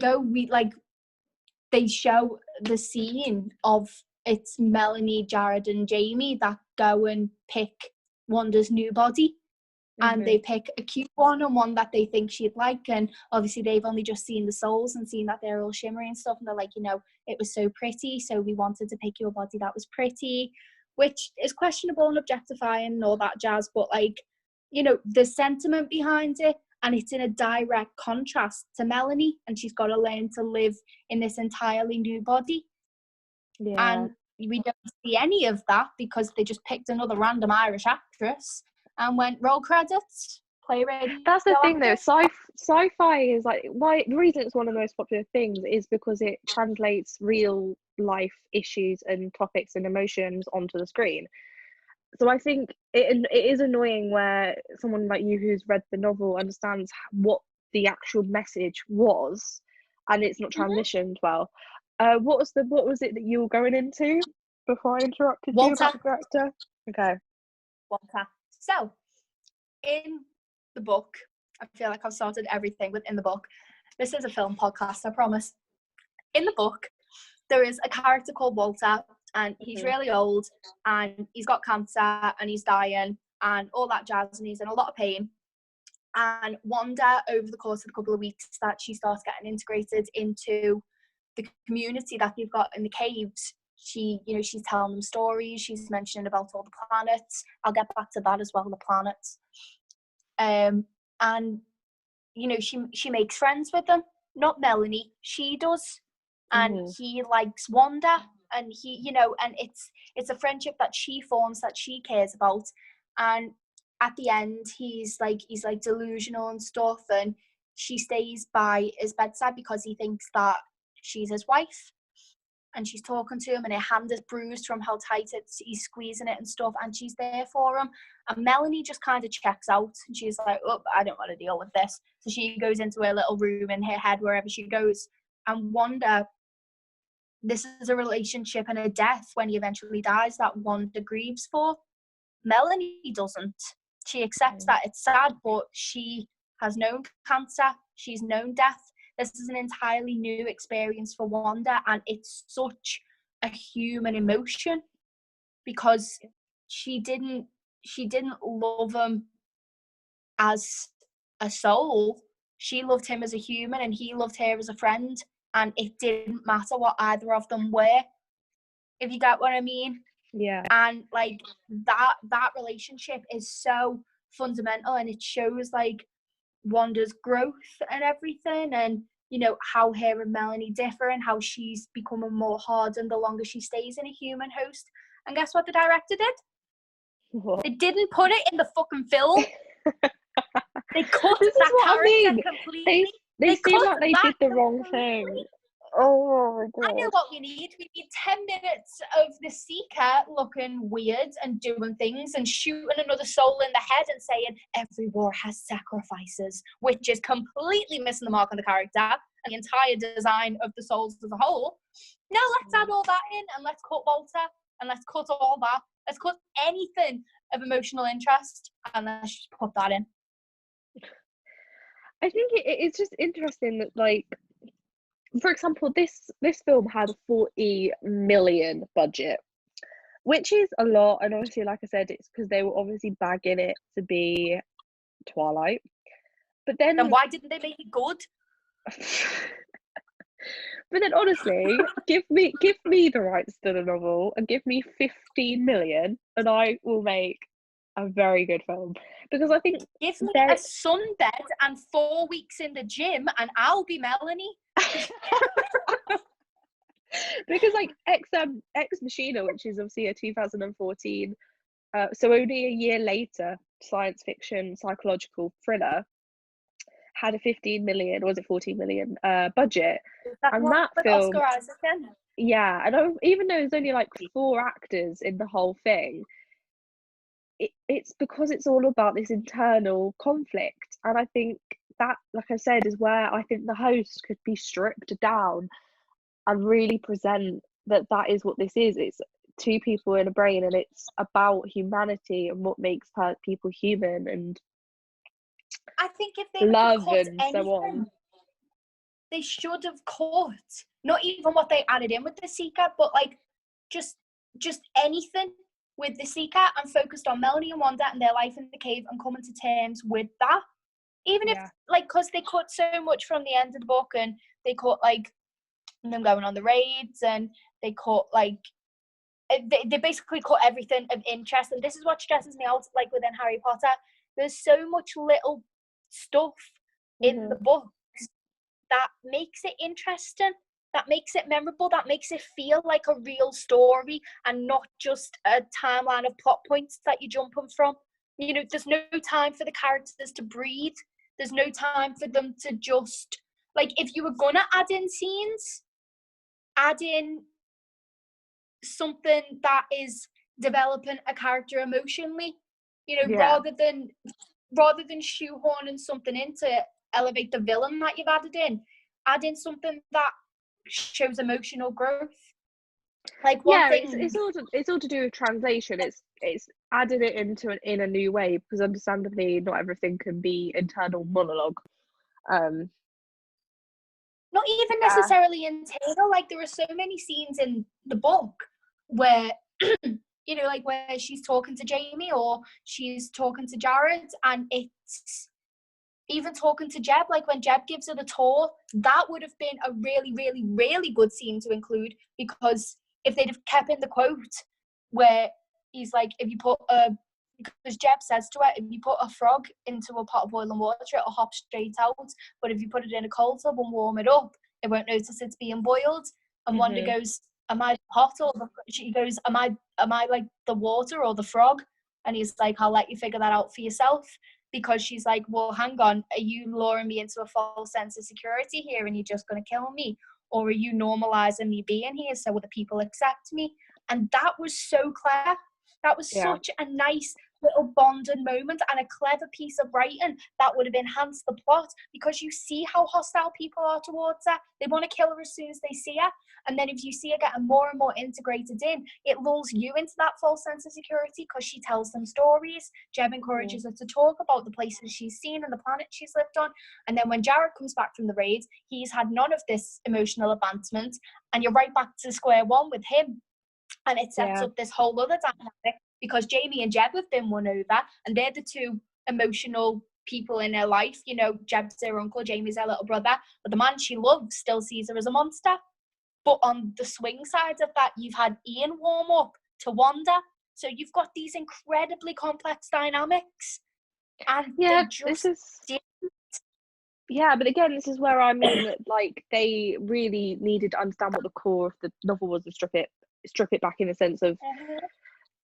show the scene of it's Melanie, Jared and Jamie that go and pick Wanda's new body. And they pick a cute one and one that they think she'd like. And obviously they've only just seen the souls and seen that they're all shimmery and stuff. And they're like, you know, it was so pretty. So we wanted to pick your body that was pretty, which is questionable and objectifying and all that jazz. But like, you know, the sentiment behind it, and it's in a direct contrast to Melanie. And she's got to learn to live in this entirely new body. Yeah. And we don't see any of that because they just picked another random Irish actress and went roll credits, play radio. That's the thing though, sci-fi is like, why the reason it's one of the most popular things is because it translates real life issues and topics and emotions onto the screen. So I think it is annoying where someone like you who's read the novel understands what the actual message was and it's not transitioned well. What was it that you were going into before I interrupted you about the character? Okay. Walter. So, in the book, I feel like I've sorted everything within the book. This is a film podcast, I promise. In the book, there is a character called Walter, and he's really old, and he's got cancer, and he's dying, and all that jazz, and he's in a lot of pain. And Wanda, over the course of a couple of weeks, that she starts getting integrated into the community that they've got in the caves. She's telling them stories, she's mentioning about all the planets. I'll get back to that as well, the planets. And you know, she makes friends with them, not Melanie, she does. And he likes Wanda, and he, you know, and it's a friendship that she forms, that she cares about. And at the end, he's like delusional and stuff, and she stays by his bedside because he thinks that she's his wife. And she's talking to him, and her hand is bruised from how tight he's squeezing it and stuff, and she's there for him. And Melanie just kind of checks out, and she's like, oh, I don't want to deal with this. So she goes into her little room in her head, wherever she goes. And Wanda, this is a relationship and a death when he eventually dies that Wanda grieves for. Melanie doesn't. She accepts that it's sad, but she has known cancer, she's known death. This is an entirely new experience for Wanda, and it's such a human emotion because she didn't love him as a soul. She loved him as a human, and he loved her as a friend, and it didn't matter what either of them were, if you get what I mean. Yeah. And like that relationship is so fundamental, and it shows like Wanda's growth and everything, and you know how her and Melanie differ, and how she's becoming more hardened the longer she stays in a human host. And guess what the director did? What? They didn't put it in the fucking film. They cut This is that what I character mean. completely. They seem cut like they that did the wrong completely. thing. Oh my I know god. what we need. We need 10 minutes of the Seeker looking weird and doing things and shooting another soul in the head and saying every war has sacrifices, which is completely missing the mark on the character and the entire design of the souls as a whole. No, let's add all that in and let's cut Walter and let's cut all that. Let's cut anything of emotional interest and let's just put that in. I think it's just interesting that, like, for example, this film had a 40 million budget, which is a lot. And obviously, like I said, it's because they were obviously bagging it to be Twilight. But then, Then why didn't they make it good? but then honestly, give me the rights to the novel and give me 15 million, and I will make a very good film. Because I think give me a sunbed and 4 weeks in the gym, and I'll be Melanie. Because like Ex Machina, which is obviously a 2014, so only a year later, science fiction psychological thriller, had a 15 million, or was it 14 million budget, and that film, Oscar Isaac then? yeah, and even though there's only like 4 actors in the whole thing, it's because it's all about this internal conflict. And I think that, like I said, is where I think the host could be stripped down and really present that is what this is. It's 2 people in a brain, and it's about humanity and what makes people human, and I think if they love cut and anything, so on. they should have cut not even what they added in with the Seeker, but like just anything with the Seeker and focused on Melanie and Wanda and their life in the cave and coming to terms with that. Even if, like, because they cut so much from the end of the book, and they cut like them going on the raids, and they cut like they basically cut everything of interest. And this is what stresses me out, like within Harry Potter, there's so much little stuff in the books that makes it interesting, that makes it memorable, that makes it feel like a real story and not just a timeline of plot points that you're jumping from. You know, there's no time for the characters to breathe. There's no time for them to just, like, if you were gonna add in scenes, add in something that is developing a character emotionally, you know, rather than shoehorning something in to elevate the villain that you've added in. Add in something that shows emotional growth. Like one thing, it's all to do with translation. It's added it in a new way, because understandably not everything can be internal monologue. Not even necessarily internal. Like there are so many scenes in the book where you know, like where she's talking to Jamie or she's talking to Jared, and it's even talking to Jeb, like when Jeb gives her the tour, that would have been a really, really, really good scene to include, because if they'd have kept in the quote where he's like, if you put because Jeb says to her, if you put a frog into a pot of boiling water, it'll hop straight out, but if you put it in a cold tub and warm it up, it won't notice it's being boiled. And Wanda goes, am I hot, or she goes, am I like the water or the frog? And he's like, I'll let you figure that out for yourself. Because she's like, well, hang on, are you luring me into a false sense of security here and you're just going to kill me? Or are you normalizing me being here so other people accept me? And that was so clever. That was such a nice little bonding moment and a clever piece of writing that would have enhanced the plot, because you see how hostile people are towards her. They want to kill her as soon as they see her. And then if you see her getting more and more integrated in, it lulls you into that false sense of security because she tells them stories. Jeb encourages her to talk about the places she's seen and the planet she's lived on. And then when Jared comes back from the raid, he's had none of this emotional advancement, and you're right back to square one with him. And it sets up this whole other dynamic, because Jamie and Jeb have been won over, and they're the 2 emotional people in her life. You know, Jeb's her uncle, Jamie's her little brother, but the man she loves still sees her as a monster. But on the swing side of that, you've had Ian warm up to Wanda. So you've got these incredibly complex dynamics. And but again, this is where I mean that, like, they really needed to understand what the core of the novel was and strip it back, in the sense of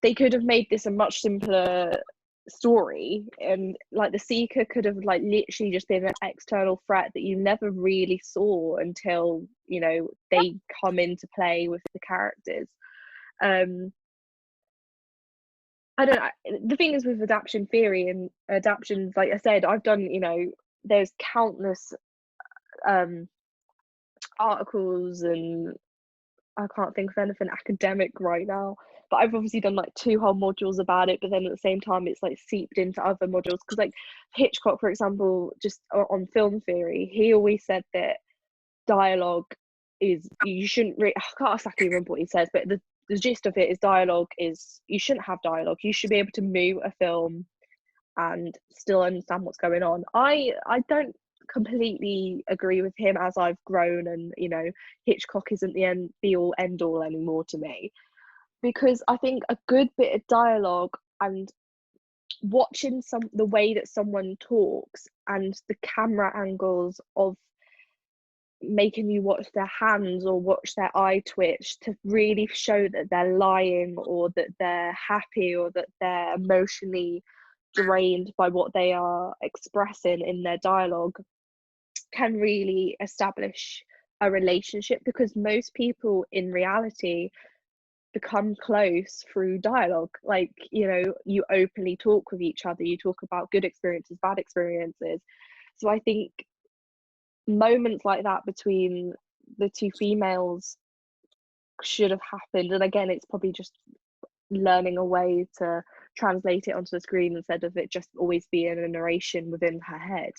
they could have made this a much simpler story, and like the Seeker could have like literally just been an external threat that you never really saw until, you know, they come into play with the characters. I don't know. The thing is with adaptation theory and adaptions, like I said, I've done, you know, there's countless articles, and I can't think of anything academic right now, but I've obviously done like 2 whole modules about it, but then at the same time it's like seeped into other modules, because like Hitchcock, for example, just on film theory, he always said that dialogue is, you shouldn't I can't exactly remember what he says, but the gist of it is dialogue is, you shouldn't have dialogue, you should be able to move a film and still understand what's going on. I don't completely agree with him as I've grown, and you know, Hitchcock isn't the end be all end all anymore to me, because I think a good bit of dialogue and watching the way that someone talks and the camera angles of making you watch their hands or watch their eye twitch to really show that they're lying, or that they're happy, or that they're emotionally drained by what they are expressing in their dialogue, can really establish a relationship, because most people in reality become close through dialogue. Like, you know, you openly talk with each other, you talk about good experiences, bad experiences. So I think moments like that between the 2 females should have happened, and again, it's probably just learning a way to translate it onto the screen instead of it just always being a narration within her head.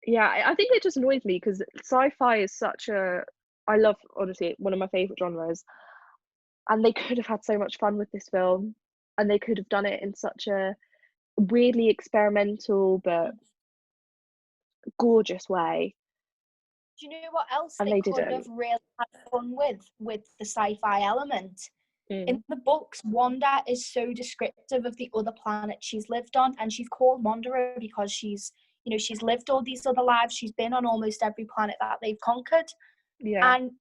Yeah, I think it just annoys me, because sci-fi is such a, I love, honestly, one of my favorite genres, and they could have had so much fun with this film, and they could have done it in such a weirdly experimental but gorgeous way, Do you know what else and they they could have didn't. really had fun with the sci-fi element? Mm. In the books, Wanda is so descriptive of the other planet she's lived on, and she's called Wanderer because she's, you know, she's lived all these other lives. She's been on almost every planet that they've conquered. Yeah. And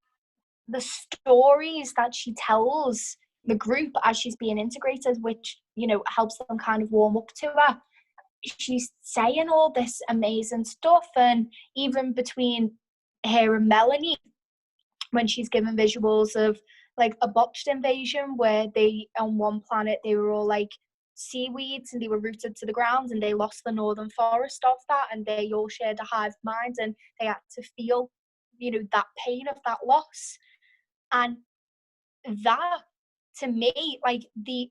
the stories that she tells the group as she's being integrated, which, you know, helps them kind of warm up to her, she's saying all this amazing stuff. And even between her and Melanie, when she's given visuals of like a botched invasion where they, on one planet, they were all like seaweeds and they were rooted to the ground, and they lost the northern forest of that, and they all shared a hive mind, and they had to feel, you know, that pain of that loss. And that, to me, like the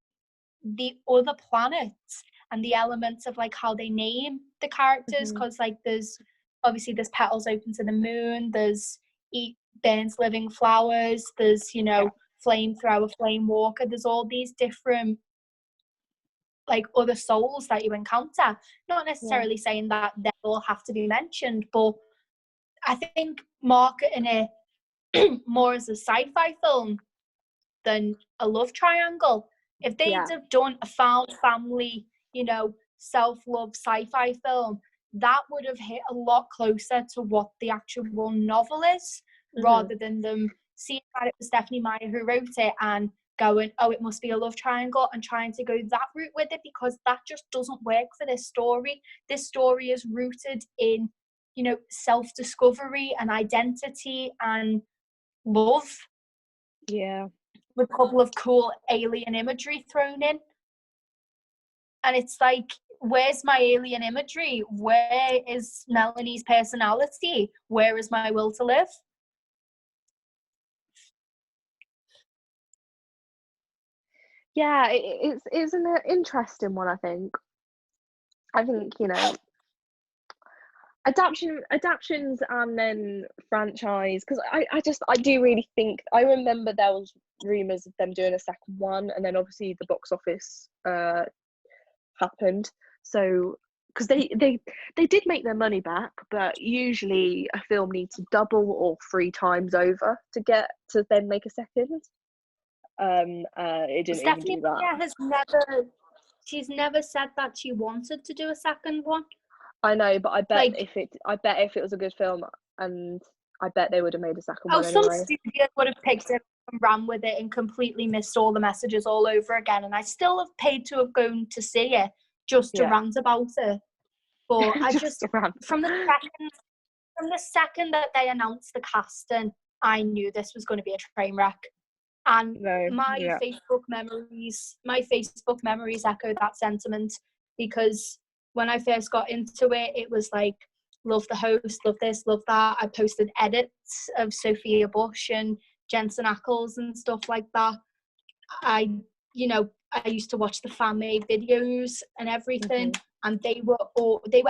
other planets and the elements of like how they name the characters, Mm-hmm. because like there's obviously there's petals open to the moon, there's eat burns living flowers, there's, you know, flamethrower, flame walker, there's all these different like other souls that you encounter. Not Yeah. necessarily saying that they all have to be mentioned, but I think marketing it more as a sci-fi film than a love triangle. If they'd Yeah. have done a found family, you know, self-love sci-fi film, that would have hit a lot closer to what the actual novel is, Mm-hmm. rather than them seeing that it was Stephanie Meyer who wrote it and going, oh, it must be a love triangle, and trying to go that route with it, because that just doesn't work for this story. This story is rooted in, you know, self-discovery and identity and love, Yeah. with a couple of cool alien imagery thrown in. And it's like, where's my alien imagery? Where is Melanie's personality? Where is my will to live? Yeah, it's an interesting one, I think, you know, adaptions and then franchise, because I do really think, I remember there was rumors of them doing a second one, and then obviously the box office happened, so because they did make their money back, but usually a film needs to double or 3 times over to get to then make a second. It didn't even Stephanie do that. Meyer she's never said that she wanted to do a second one. I know, but Like, I bet if it was a good film, and I bet they would have made a second oh, one some anyway. studio would have picked it and ran with it and completely missed all the messages all over again. And I still have paid to have gone to see it just to rant about it. But I just from the second that they announced the casting, I knew this was going to be a train wreck. And my Facebook memories echo that sentiment, because when I first got into it, it was like, love the host, love this, love that. I posted edits of Sophia Bush and Jensen Ackles and stuff like that. I used to watch the fan made videos and everything, and they were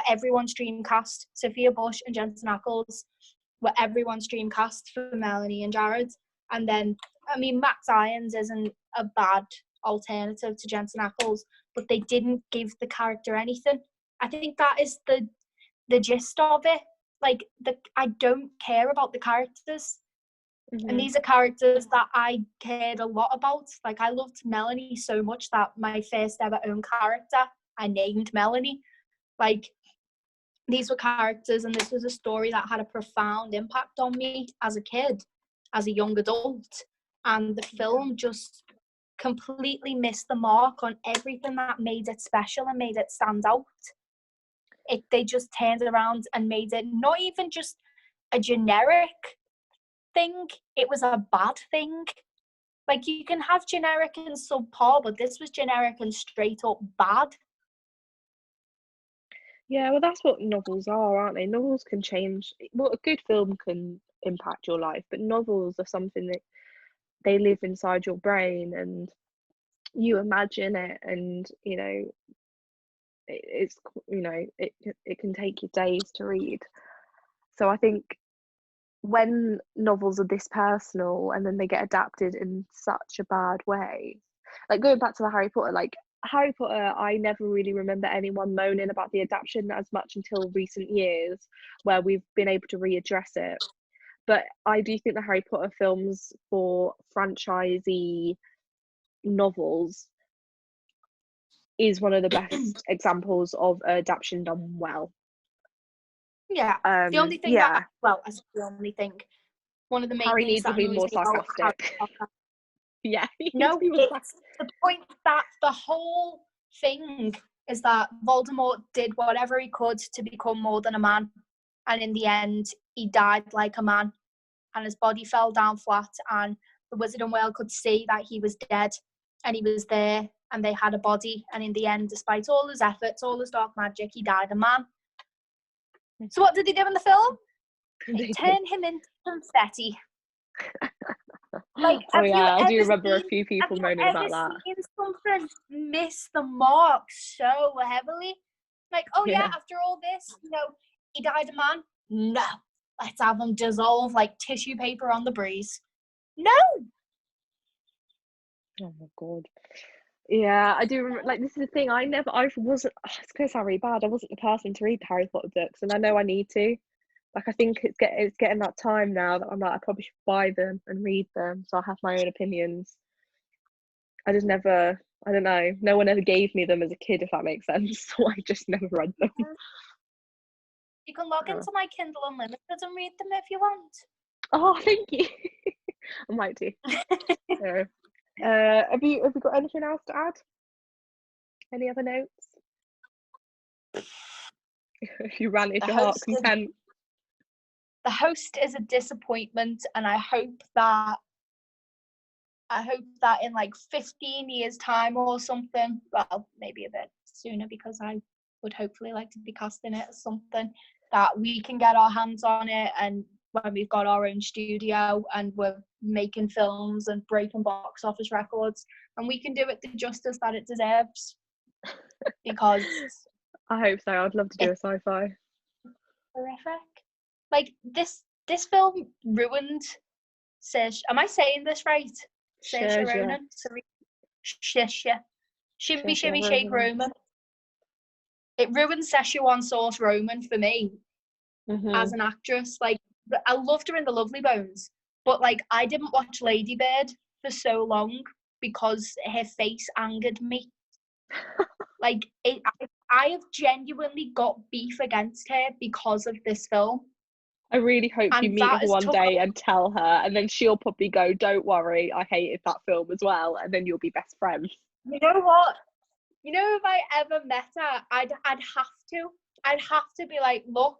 everyone's dream cast. Sophia Bush and Jensen Ackles were everyone's dream cast for Melanie and Jared. And then, I mean, Max Irons isn't a bad alternative to Jensen Ackles, but they didn't give the character anything. I think that is the gist of it. Like, I don't care about the characters. And these are characters that I cared a lot about. Like, I loved Melanie so much that my first ever own character, I named Melanie. Like, these were characters, and this was a story that had a profound impact on me as a kid, as a young adult. And the film just completely missed the mark on everything that made it special and made it stand out. They just turned around and made it not even just a generic thing, it was a bad thing. Like, you can have generic and subpar, but this was generic and straight up bad. Yeah, well, that's what novels are, aren't they? Novels can change. Well, a good film can impact your life, but novels are something that they live inside your brain, and you imagine it, and it can take you days to read. So I think when novels are this personal and then they get adapted in such a bad way, like going back to the Harry Potter, I never really remember anyone moaning about the adaptation as much until recent years, where we've been able to readdress it. But I do think the Harry Potter films, for franchisee novels, is one of the best examples of adaptation done well. Yeah. The only thing one of the main Harry things needs to that be annoys more me about sarcastic. Yeah. No, it's the point that the whole thing is that Voldemort did whatever he could to become more than a man, and in the end, he died like a man, and his body fell down flat, and the Wizarding World could see that he was dead, and he was there, and they had a body, and in the end, despite all his efforts, all his dark magic, he died a man. So what did they do in the film? They turned him into confetti. Like, I do remember a few people moaning about that. Have you ever seen something miss the mark so heavily? Like, after all this, he died a man? No. Let's have him dissolve like tissue paper on the breeze. No! Oh my God. Yeah, I do remember, like, this is the thing, I wasn't, it's going to sound really bad, I wasn't the person to read the Harry Potter books, and I know I need to. Like, I think it's getting that time now that I'm like, I probably should buy them and read them, so I have my own opinions. I just never, I don't know, no one ever gave me them as a kid, if that makes sense, so I just never read them. You can log into my Kindle Unlimited and read them if you want. Oh, thank you. I might do. So, have you got anything else to add? Any other notes? If you ran your heart content. The host is a disappointment, and I hope that in like 15 years time or something, well, maybe a bit sooner, because I would hopefully like to be casting it as something, that we can get our hands on it, and when we've got our own studio and we're making films and breaking box office records, and we can do it the justice that it deserves. Because I hope so. I'd love to do a sci-fi. Horrific. Like, this film ruined Saoirse. Am I saying this right? Saoirse Ronan. Shimmy Shimmy Shake Roman. It ruined Szechuan Sauce Roman for me as an actress. Like, I loved her in The Lovely Bones, but like, I didn't watch Lady Bird for so long because her face angered me. Like, I have genuinely got beef against her because of this film. I really hope you And meet that her has one took day and tell her, and then she'll probably go, "Don't worry, I hated that film as well," and then you'll be best friends. you know what? You know, if I ever met her, I'd have to. I'd have to be like, look,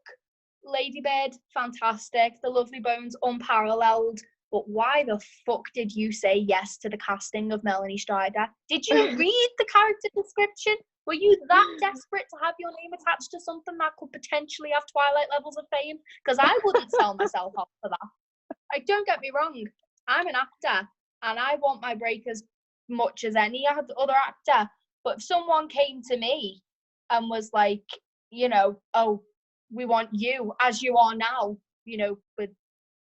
Ladybird, fantastic. The Lovely Bones, unparalleled. But why the fuck did you say yes to the casting of Melanie Strider? Did you read the character description? Were you that desperate to have your name attached to something that could potentially have Twilight levels of fame? Because I wouldn't sell myself off for that. Like, don't get me wrong. I'm an actor, and I want my break as much as any other actor. But if someone came to me and was like, you know, oh, we want you as you are now, you know, with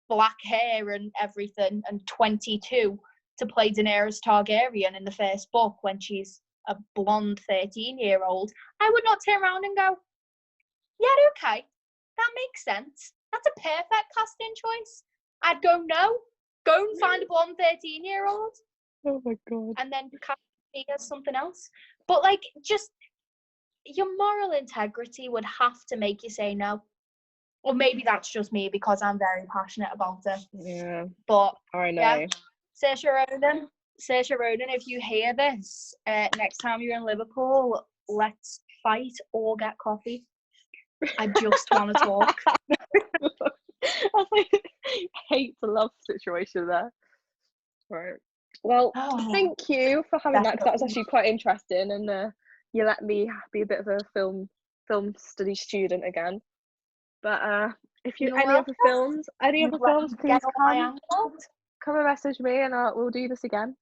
black hair and everything, and 22 to play Daenerys Targaryen in the first book when she's a blonde 13-year-old, I would not turn around and go, yeah, okay, that makes sense. That's a perfect casting choice. I'd go, no, go and find a blonde 13-year-old. Oh my god. And then cast me as something else. But like, just your moral integrity would have to make you say no. Or maybe that's just me because I'm very passionate about it. Yeah. But I know. yeah, Saoirse Ronan, if you hear this, next time you're in Liverpool, let's fight or get coffee. I just want to talk. That's like hate to love situation there. Right. Well, thank you for having that, because that was actually quite interesting, and you let me be a bit of a film study student again. But if you any other films, please come and message me, and we'll do this again.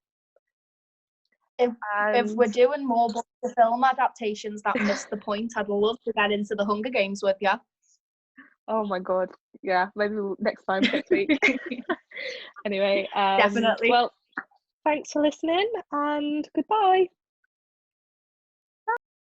If we're doing more books of film adaptations that miss the point, I'd love to get into the Hunger Games with you. Oh my god, yeah, maybe next week. Anyway, definitely. Well, thanks for listening, and goodbye.